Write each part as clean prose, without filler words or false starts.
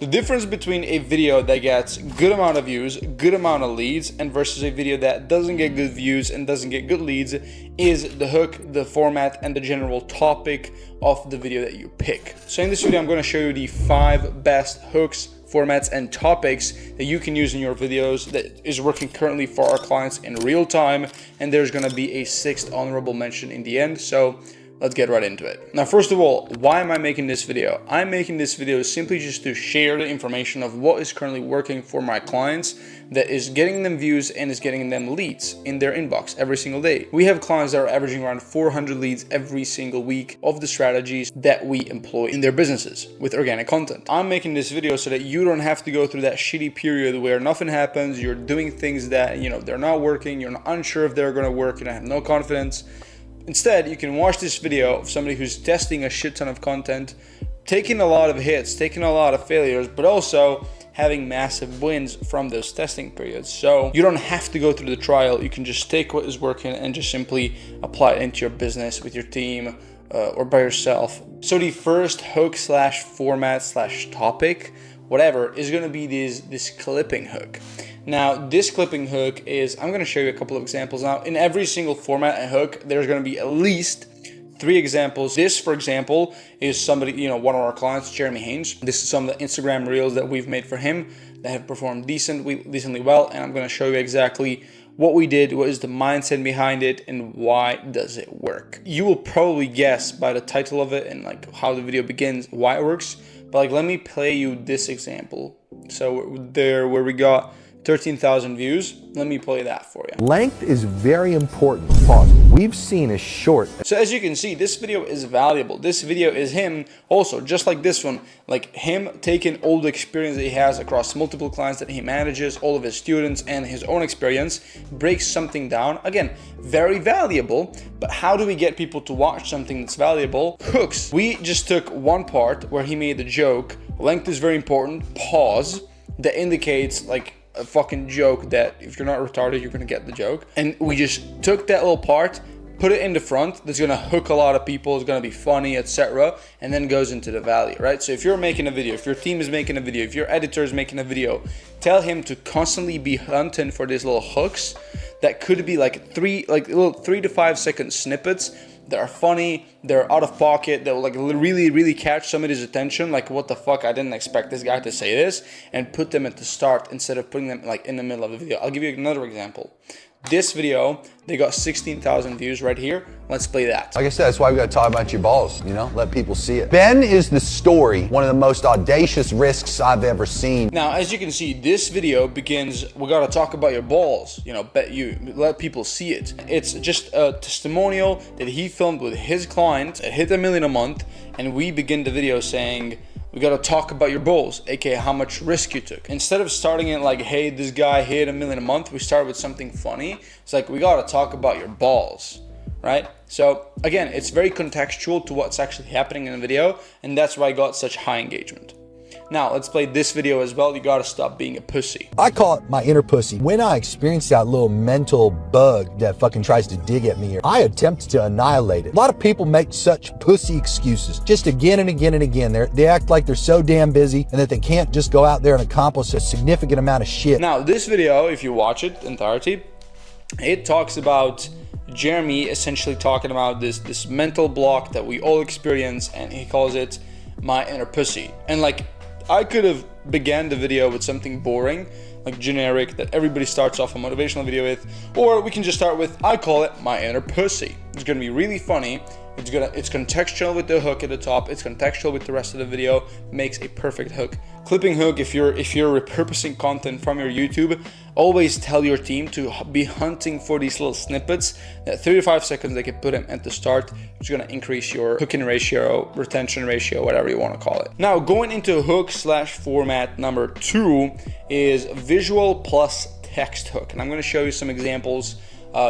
The difference between a video that gets good amount of views, good amount of leads, and versus a video that doesn't get good views and doesn't get good leads is the hook, the format, and the general topic of the video that you pick. So in this video, I'm going to show you the 5 best hooks, formats, and topics that you can use in your videos that is working currently for our clients in real time. And there's going to be a 6th honorable mention in the end. So let's get right into it. Now, first of all, why am I making this video? I'm making this video simply just to share the information of what is currently working for my clients that is getting them views and is getting them leads in their inbox every single day. We have clients that are averaging around 400 leads every single week of the strategies that we employ in their businesses with organic content. I'm making this video so that you don't have to go through that shitty period where nothing happens, you're doing things that, they're not working, you're not unsure if they're gonna work, you don't have no confidence. Instead, you can watch this video of somebody who's testing a shit ton of content, taking a lot of hits, taking a lot of failures, but also having massive wins from those testing periods. So you don't have to go through the trial. You can just take what is working and just simply apply it into your business with your team or by yourself. So the first hook slash format slash topic, whatever, is going to be this clipping hook. Now, this clipping hook is, I'm going to show you a couple of examples. Now, in every single format and hook, there's going to be at least 3 examples. This, for example, is somebody, one of our clients, Jeremy Haynes. This is some of the Instagram reels that we've made for him that have performed decently well. And I'm going to show you exactly what we did, what is the mindset behind it, and why does it work. You will probably guess by the title of it and like how the video begins why it works. But let me play you this example. So there where we got 13,000 views. Let me play that for you. Length is very important. Pause. We've seen a short. So as you can see, this video is valuable. This video is him also, just like this one, like him taking all the experience that he has across multiple clients that he manages, all of his students and his own experience, breaks something down. Again, very valuable, but how do we get people to watch something that's valuable? Hooks. We just took one part where he made the joke. Length is very important. Pause. That indicates like a fucking joke that if you're not retarded, you're gonna get the joke. And we just took that little part, put it in the front, that's gonna hook a lot of people, it's gonna be funny, etc. And then goes into the value, right? So if you're making a video, if your team is making a video, if your editor is making a video, tell him to constantly be hunting for these little hooks that could be like little 3 to 5 second snippets that are funny, they're out of pocket, that will like really catch somebody's attention, like what the fuck, I didn't expect this guy to say this, and put them at the start instead of putting them like in the middle of the video. I'll give you another example. This video, they got 16,000 views right here. Let's play that. Like I said, that's why we got to talk about your balls, let people see it. Ben is the story, one of the most audacious risks I've ever seen. Now, as you can see, this video begins, we got to talk about your balls, let people see it. It's just a testimonial that he filmed with his client. It hit 1 million a month, and we begin the video saying, we gotta talk about your balls, aka how much risk you took. Instead of starting it like, hey, this guy hit 1 million a month, we start with something funny. It's like, we gotta talk about your balls, right? So again, it's very contextual to what's actually happening in the video, and that's why I got such high engagement. Now, let's play this video as well. You gotta stop being a pussy. I call it my inner pussy. When I experience that little mental bug that fucking tries to dig at me, I attempt to annihilate it. A lot of people make such pussy excuses just again and again and again. They act like they're so damn busy and that they can't just go out there and accomplish a significant amount of shit. Now, this video, if you watch it entirety, it talks about Jeremy essentially talking about this mental block that we all experience, and he calls it my inner pussy. And like, I could have began the video with something boring, like generic, that everybody starts off a motivational video with, or we can just start with, I call it my inner pussy. It's gonna be really funny. It's contextual with the hook at the top. It's contextual with the rest of the video. Makes a perfect hook. Clipping hook, if you're repurposing content from your YouTube, always tell your team to be hunting for these little snippets that 35 seconds they can put them at the start, which is going to increase your hooking ratio, retention ratio, whatever you want to call it. Now, going into hook slash format number 2 is visual plus text hook. And I'm going to show you some examples.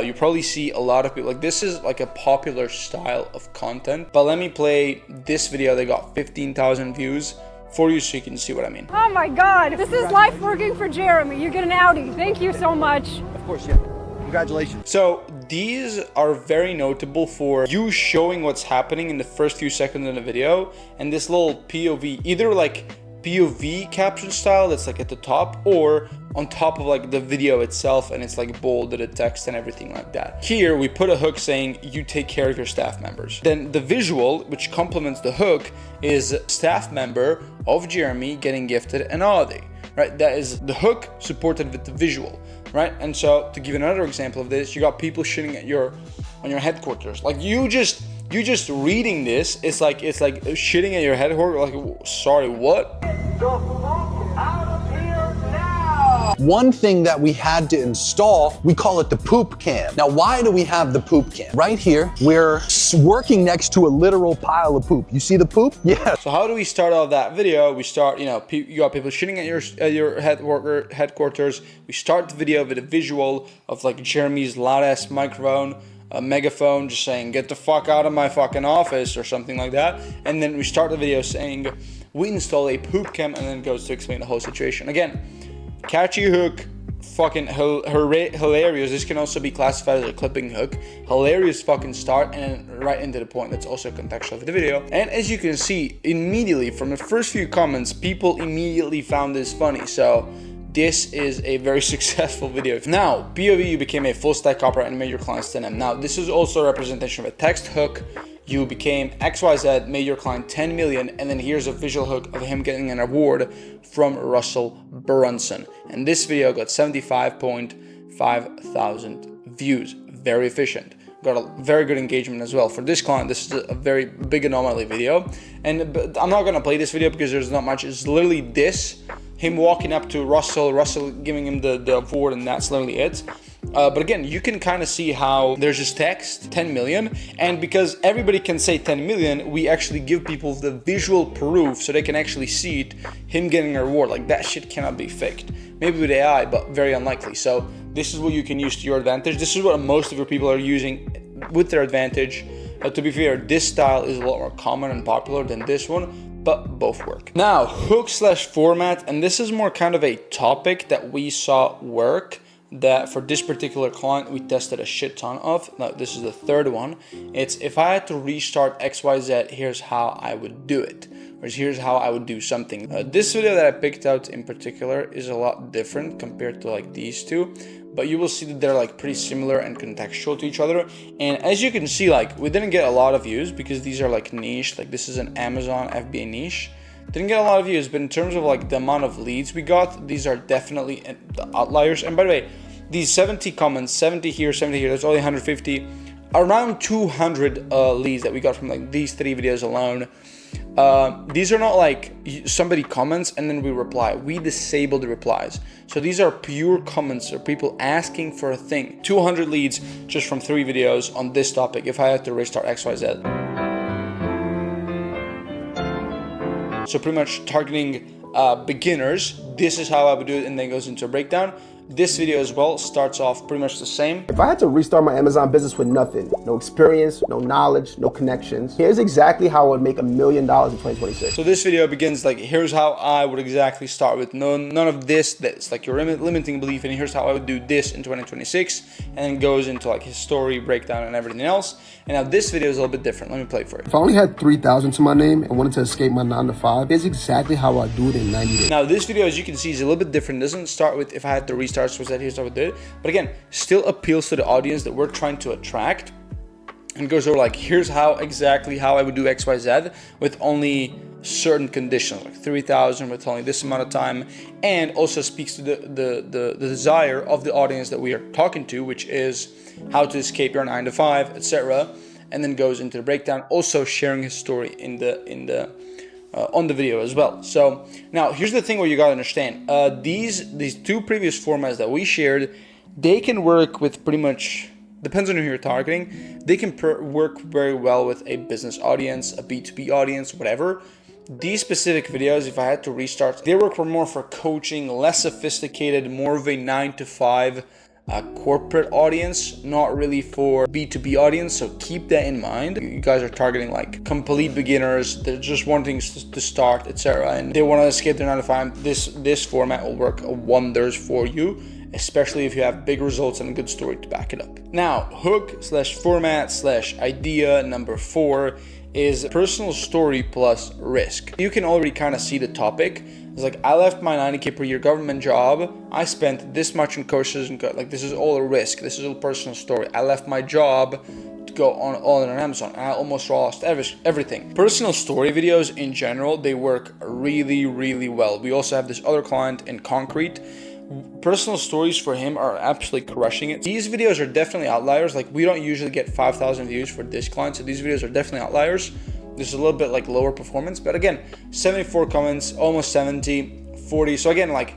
You probably see a lot of people, like this is like a popular style of content, but let me play this video. They got 15,000 views for you so you can see what I mean. Oh my God, this is life working for Jeremy. You get an Audi. Thank you so much. Of course, yeah. Congratulations. So these are very notable for you showing what's happening in the first few seconds in the video, and this little POV, either like POV caption style that's like at the top, or on top of like the video itself, and it's like bolded the text and everything like that. Here we put a hook saying you take care of your staff members. Then the visual, which complements the hook, is staff member of Jeremy getting gifted an Audi, right? That is the hook supported with the visual, right? And so to give another example of this, you got people shitting at on your headquarters. Like you just reading this, it's like shitting at your headquarters. Like, sorry, what? One thing that we had to install, we call it the poop cam. Now, why do we have the poop cam? Right here, we're working next to a literal pile of poop. You see the poop? Yeah. So how do we start off that video? We start, you got people shitting at your headquarters. We start the video with a visual of like Jeremy's loud ass microphone, a megaphone, just saying, get the fuck out of my fucking office or something like that. And then we start the video saying, we install a poop cam, and then it goes to explain the whole situation. Again, catchy hook, fucking hilarious. This can also be classified as a clipping hook. Hilarious fucking start, and then right into the point. That's also contextual for the video. And as you can see, immediately from the first few comments, people immediately found this funny. So this is a very successful video. Now, POV, you became a full stack copywriter and made your clients 10M. Now, this is also a representation of a text hook. You became XYZ, made your client 10 million, and then here's a visual hook of him getting an award from Russell Brunson. And this video got 75.5 thousand views. Very efficient. Got a very good engagement as well. For this client, this is a very big anomaly video. But I'm not gonna play this video because there's not much. It's literally this, him walking up to Russell giving him the award, and that's literally it. But again, you can kind of see how there's just text, 10 million, and because everybody can say 10 million, we actually give people the visual proof so they can actually see it, him getting a reward. Like, that shit cannot be faked. Maybe with AI, but very unlikely. So this is what you can use to your advantage. This is what most of your people are using with their advantage. To be fair, this style is a lot more common and popular than this one, but both work. Now, hook/format, and this is more kind of a topic that we saw work, that for this particular client we tested a shit ton of. Now, this is the third one. It's, if I had to restart XYZ, here's how I would do it, or here's how I would do something. This video that I picked out in particular is a lot different compared to like these two, but you will see that they're like pretty similar and contextual to each other. And as you can see, like, we didn't get a lot of views because these are like niche, like this is an Amazon FBA niche. Didn't get a lot of views, but in terms of like the amount of leads we got, these are definitely the outliers. And by the way, these 70 comments, 70 here, 70 here, that's only 150, around 200 leads that we got from like these 3 videos alone. These are not like somebody comments and then we reply. We disable the replies. So these are pure comments or people asking for a thing. 200 leads just from 3 videos on this topic if I had to restart XYZ. So pretty much targeting beginners. This is how I would do it, and then goes into a breakdown. This video as well starts off pretty much the same. If I had to restart my Amazon business with nothing, no experience, no knowledge, no connections, here's exactly how I would make $1 million in 2026. So this video begins like, here's how I would exactly start with none of this, that's like your limiting belief, and here's how I would do this in 2026, and then goes into like his story, breakdown, and everything else. And now this video is a little bit different. Let me play it for you. If I only had 3,000 to my name and wanted to escape my 9-to-5, here's exactly how I do it in 90 days. Now this video, as you can see, is a little bit different. It doesn't start with if I had to restart, so that here's how I did it. But again, still appeals to the audience that we're trying to attract, and goes over like, here's how exactly how I would do XYZ with only certain conditions, like 3,000 with only this amount of time, and also speaks to the desire of the audience that we are talking to, which is how to escape your 9-to-5, etc. And then goes into the breakdown, also sharing his story on the video as well. So now here's the thing where you gotta understand, these 2 previous formats that we shared, they can work with pretty much, depends on who you're targeting, they can work very well with a business audience, a B2B audience, whatever. These specific videos, if I had to restart, they work more for coaching, less sophisticated, more of a 9-to-5 corporate audience, not really for B2B audience. So keep that in mind. You guys are targeting like complete beginners, they're just wanting to start, etc., and they want to escape their 9-to-5. This format will work wonders for you, especially if you have big results and a good story to back it up. Now, hook/format/idea number 4 is personal story plus risk. You can already kind of see the topic. It's like, I left my 90K per year government job. I spent this much in courses and like, this is all a risk. This is a personal story. I left my job to go on Amazon and I almost lost everything. Personal story videos in general, they work really, really well. We also have this other client in Concrete. Personal stories for him are absolutely crushing it. These videos are definitely outliers. Like, we don't usually get 5,000 views for this client, so these videos are definitely outliers. This is a little bit like lower performance, but again, 74 comments, almost 70, 40. So again, like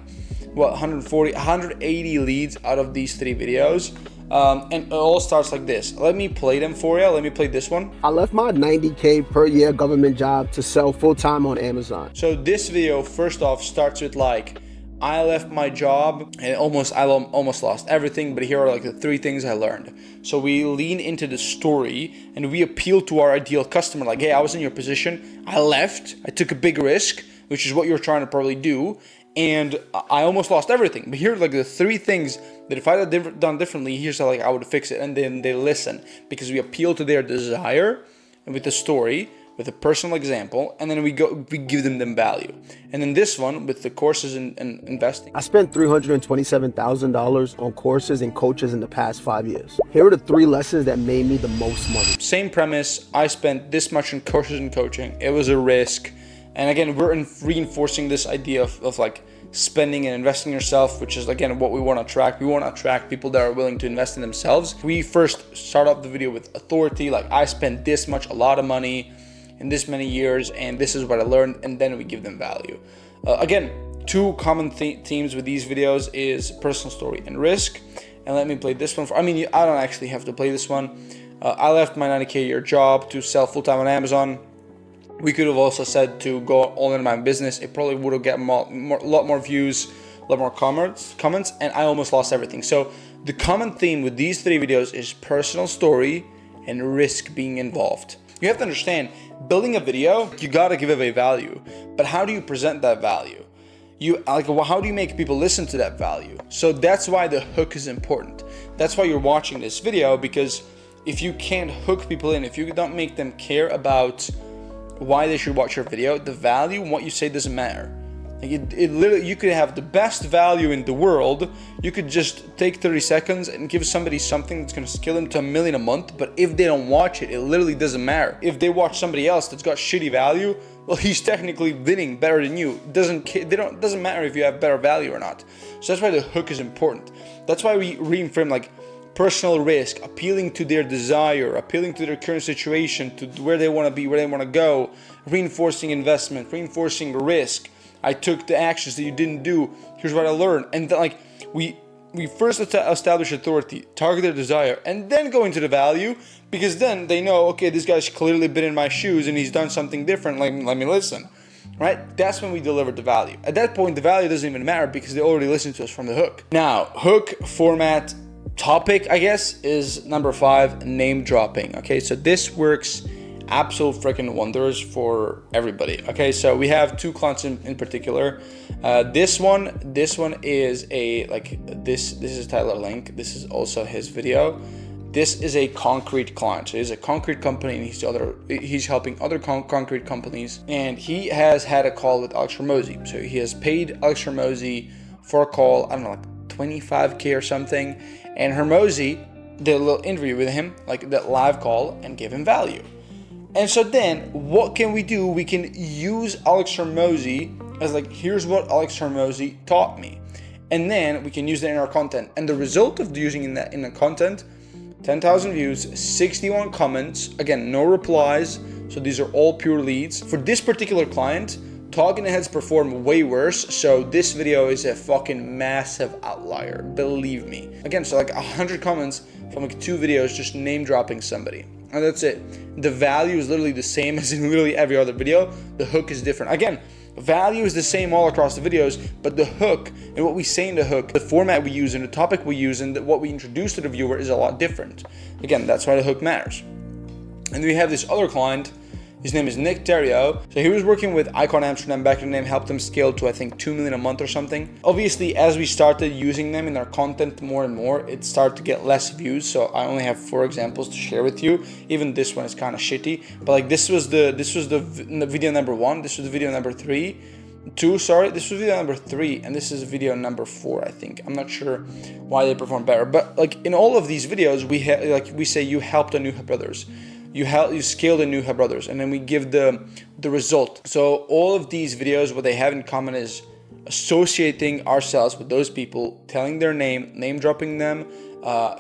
what, 140, 180 leads out of these 3 videos. And it all starts like this. Let me play them for you. Let me play this one. I left my 90K per year government job to sell full-time on Amazon. So this video, first off, starts with like, I left my job and I almost lost everything, but here are like the 3 things I learned. So we lean into the story and we appeal to our ideal customer. Like, hey, I was in your position. I left. I took a big risk, which is what you're trying to probably do. And I almost lost everything. But here are like the 3 things that if I had done differently, here's how like I would fix it. And then they listen because we appeal to their desire and with the story, with a personal example, and then we give them value. And then this one with the courses and investing. I spent $327,000 on courses and coaches in the past 5 years. Here are the 3 lessons that made me the most money. Same premise. I spent this much in courses and coaching. It was a risk. And again, we're reinforcing this idea of like spending and investing in yourself, which is again what we want to attract. We want to attract people that are willing to invest in themselves. We first start off the video with authority, like I spent this much, a lot of money in this many years, and this is what I learned, and then we give them value. Again, 2 common themes with these videos is personal story and risk. And let me play this one. I don't actually have to play this one. I left my 90K a year job to sell full-time on Amazon. We could have also said to go all in my business. It probably would have gotten a lot more views, a lot more comments, and I almost lost everything. So the common theme with these 3 videos is personal story and risk being involved. You have to understand, building a video, you gotta give away value. But how do you present that value? How do you make people listen to that value? So that's why the hook is important. That's why you're watching this video, because if you can't hook people in, if you don't make them care about why they should watch your video, the value and what you say doesn't matter. Like it literally, you could have the best value in the world. You could just take 30 seconds and give somebody something that's gonna scale them to $1 million a month. But if they don't watch it, it literally doesn't matter. If they watch somebody else that's got shitty value, well, he's technically winning better than you. Doesn't matter if you have better value or not. So that's why the hook is important. That's why we reframe like personal risk, appealing to their desire, appealing to their current situation, to where they want to be, where they want to go, reinforcing investment, reinforcing risk. I took the actions that you didn't do. Here's what I learned. And then, like, we first establish authority, target their desire, and then go into the value, because then they know, okay, this guy's clearly been in my shoes and he's done something different. Like, let me listen, right? That's when we deliver the value. At that point, the value doesn't even matter because they already listened to us from the hook. Now, hook format topic, I guess, is number 5, name dropping. Okay, so this works absolute freaking wonders for everybody. Okay, so we have 2 clients in particular. This one is a this is Tyler Link. This is also his video. This is a concrete client. So he's a concrete company, and he's helping other concrete companies. And he has had a call with Alex Hormozi. So he has paid Alex Hormozi for a call. I don't know, like 25K or something. And Hormozi did a little interview with him, like that live call, and gave him value. And so then what can we do? We can use Alex Hormozi as like, here's what Alex Hormozi taught me. And then we can use that in our content. And the result of using that in the content, 10,000 views, 61 comments, again, no replies. So these are all pure leads. For this particular client, Talking Heads perform way worse. So this video is a fucking massive outlier, believe me. Again, so like 100 comments from like 2 videos, just name dropping somebody. And that's it. The value is literally the same as in literally every other video. The hook is different. Again, value is the same all across the videos, but the hook and what we say in the hook, the format we use and the topic we use and what we introduce to the viewer is a lot different. Again, that's why the hook matters. And then we have this other client, His name is Nick Terrio. So he was working with Icon Amsterdam back in the day, helped them scale to I think 2 million a month or something. Obviously, as we started using them in our content more and more, it started to get less views. So I only have 4 examples to share with you. Even this one is kind of shitty. But like this was the video number 1. This was the video number 3. This was video number 3, and this is video number 4, I think. I'm not sure why they perform better, but like in all of these videos, we say you helped a new brothers, you scaled a new brothers, and then we give the result. So all of these videos, what they have in common is associating ourselves with those people, telling their name dropping them,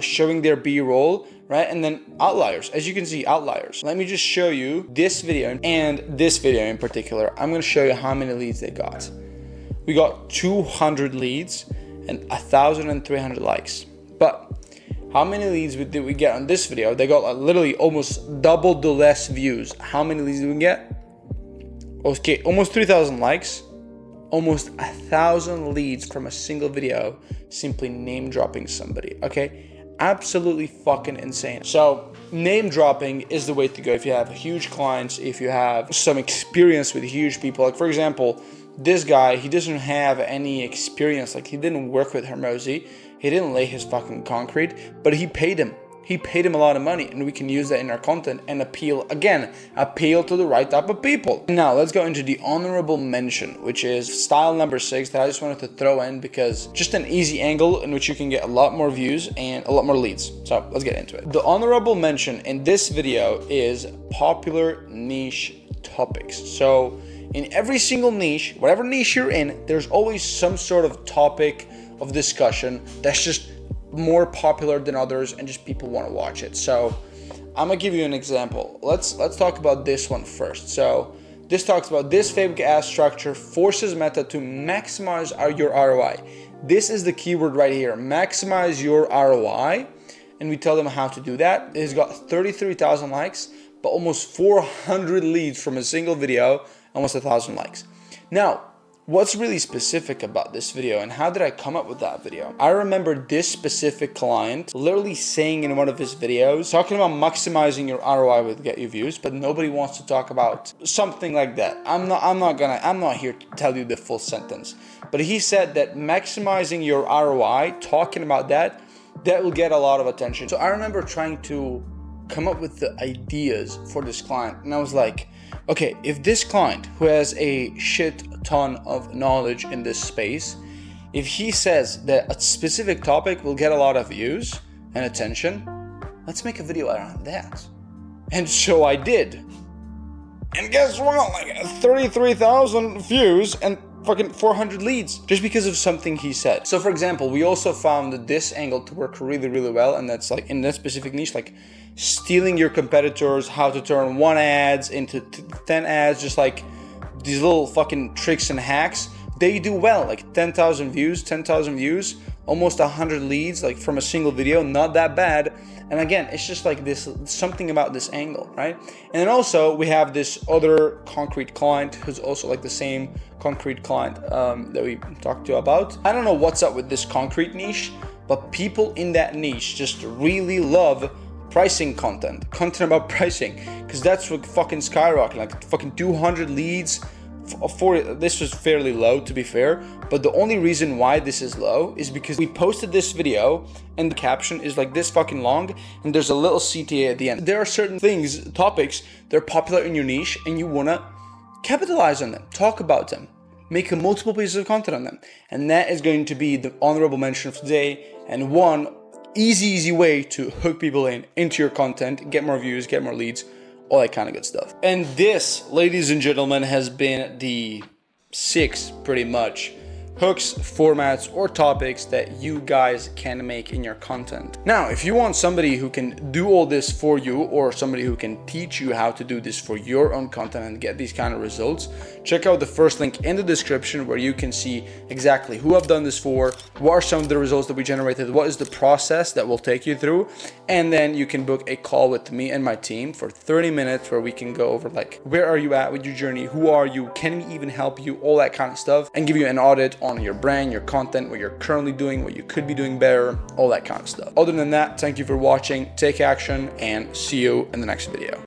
showing their B-roll, right? And then outliers, as you can see, outliers. Let me just show you this video, and this video in particular. I'm gonna show you how many leads they got. We got 200 leads and 1,300 likes. But how many leads did we get on this video? They got literally almost double the less views. How many leads did we get? Okay, almost 3,000 likes, almost 1,000 leads from a single video, simply name dropping somebody, okay? Absolutely fucking insane. So name dropping is the way to go if you have huge clients, if you have some experience with huge people. Like for example, this guy, he doesn't have any experience. Like he didn't work with Hormozi, he didn't lay his fucking concrete, but he paid him. He paid him a lot of money, and we can use that in our content and appeal to the right type of people. Now let's go into the honorable mention, which is style number 6 that I just wanted to throw in because just an easy angle in which you can get a lot more views and a lot more leads. So let's get into it. The honorable mention in this video is popular niche topics. So in every single niche, whatever niche you're in, there's always some sort of topic of discussion that's just more popular than others and just people want to watch it. So I'm gonna give you an example. Let's talk about this one first. So this talks about this fabric ad structure forces Meta to maximize your ROI. This is the keyword right here, maximize your ROI, and we tell them how to do that. It's got 33,000 likes, but almost 400 leads from a single video, almost 1,000 likes. Now, what's really specific about this video and how did I come up with that video? I remember this specific client literally saying in one of his videos, talking about maximizing your ROI with get you views, but nobody wants to talk about something like that. I'm not here to tell you the full sentence, but he said that maximizing your ROI, talking about that will get a lot of attention. So I remember trying to come up with the ideas for this client, and I was like, okay, if this client who has a shit ton of knowledge in this space, if he says that a specific topic will get a lot of views and attention, let's make a video around that. And so I did. And guess what? Like 33,000 views and fucking 400 leads just because of something he said. So for example, we also found this angle to work really, really well, and that's like in that specific niche, like stealing your competitors, how to turn 1 ads into 10 ads, just like these little fucking tricks and hacks. They do well, like 10,000 views, almost 100 leads, like from a single video, not that bad. And again, it's just like this, something about this angle, right? And then also we have this other concrete client who's also like the same concrete client that we talked to about. I don't know what's up with this concrete niche, but people in that niche just really love pricing content about pricing, because that's what fucking skyrocketing, like fucking 200 leads. This was fairly low, to be fair, but the only reason why this is low is because we posted this video and the caption is like this fucking long and there's a little CTA at the end. There are certain things, topics, they're popular in your niche and you want to capitalize on them, talk about them, make multiple pieces of content on them, and that is going to be the honorable mention of today, and one easy way to hook people into your content, get more views, get more leads, all that kind of good stuff. And this, ladies and gentlemen, has been the 6 pretty much hooks, formats, or topics that you guys can make in your content. Now, if you want somebody who can do all this for you, or somebody who can teach you how to do this for your own content and get these kind of results, check out the first link in the description where you can see exactly who I've done this for, what are some of the results that we generated, what is the process that we'll take you through, and then you can book a call with me and my team for 30 minutes where we can go over like, where are you at with your journey, who are you, can we even help you, all that kind of stuff, and give you an audit on your brand, your content, what you're currently doing, what you could be doing better, all that kind of stuff. Other than that, thank you for watching, take action, and see you in the next video.